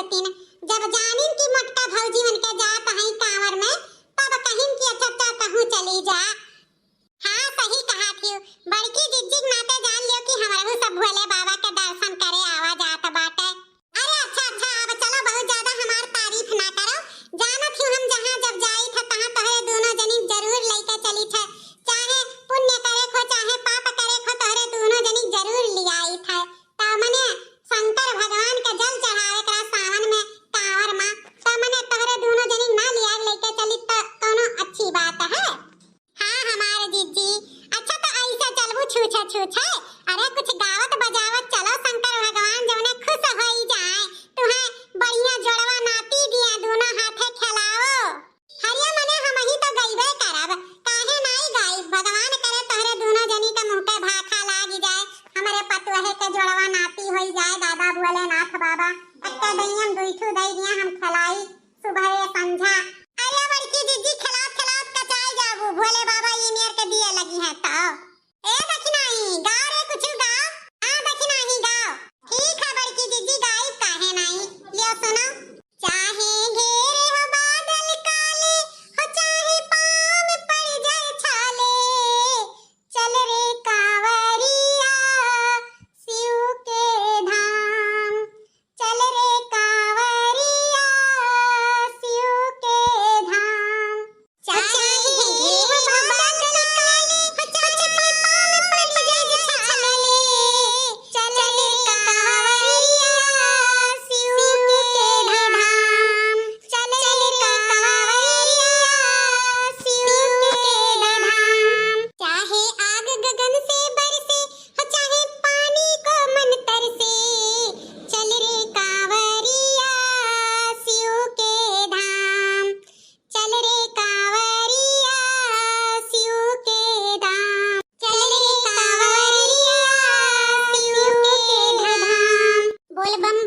करतीन। जब जानिन की मोटका भौजी मन के जात हई कांवर में, तब कहिन की अच्छा तहु चली जा। हाँ सही कहा थी। बड़की जिज्जी नाते जान लियो कि हमरहु सब भोले बाबा के दर्शन करे आवा जात बाटे। अरे अच्छा अब चलो, बहुत ज्यादा हमार तारीफ ना करो। जानत हूं हम जहां जब जाई थ तहां तोहरे दोनों जनी जरूर लेके चली थ। चाहे पुण्य करे खो चाहे पाप करे खो, तोहरे दोनों जनी जरूर ले आई थ। ता मने शंकर भगवान के जल चढ़ावे करा सावन में कांवर में, ता मने तोहरे दोनों जनी ना लिया लेके चली त कोनो अच्छी बात है। हाँ हमारे जीजी। अच्छा तो ऐसे चलबू छूछे। अरे कुछ गावत बजावत चलो, शंकर भगवान जौने खुश होई जाए। तुम्हें बढ़िया जोड़वा नाती दिया, दोनों हाथे खिलाओ। हरिया मने हम ही तो गईबे करब, काहे नाई गाई। भगवान करे तोहरे दोनों जनी के मुंह पे भाखा लागी जाए, हमरे पतुहे के जोड़वा नाती होई जाए। दादा भोलेनाथ बाबा अत्ते दइयम दुइठू दई दिया, हम खलाई सुबह संझा। अरे बड़की जीजी खिलात कचाई जाबू, भोले बाबा ये नियर के दिए लगी है तो। ए दखिनाई गाओ रे, कुछ गाओ। हां दखिनाई गाओ। ठीक है बड़की जीजी, गाई काहे नहीं। लियो सुनो। चाहे घेरे हो बादल काले, हो चाहे पाँव में पड़ जाए छाले, चल रे कांवरिया शिव के धाम, चल रे कांवरिया शिव के धाम। चाहे घेरे हो बादल काले, हो चाहे पाँव में पड़ जाए छाले, चल रे कांवरिया शिव के धाम, चल रे कांवरिया शिव के धाम। चाहे आग गगन से बरसे, हो चाहे पानी को मन तरसे, चल रे कांवरिया शिव के धाम, चल रे कांवरिया शिव के धाम, चल रे कांवरिया शिव के धाम। बोल बम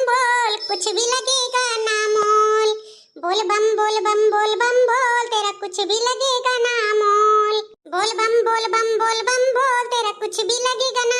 बोल, कुछ भी लगेगा ना मोल। बोल बम बोल, तेरा कुछ भी लगेगा ना मोल। बोल बम बोल, तेरा कुछ भी लगेगा ना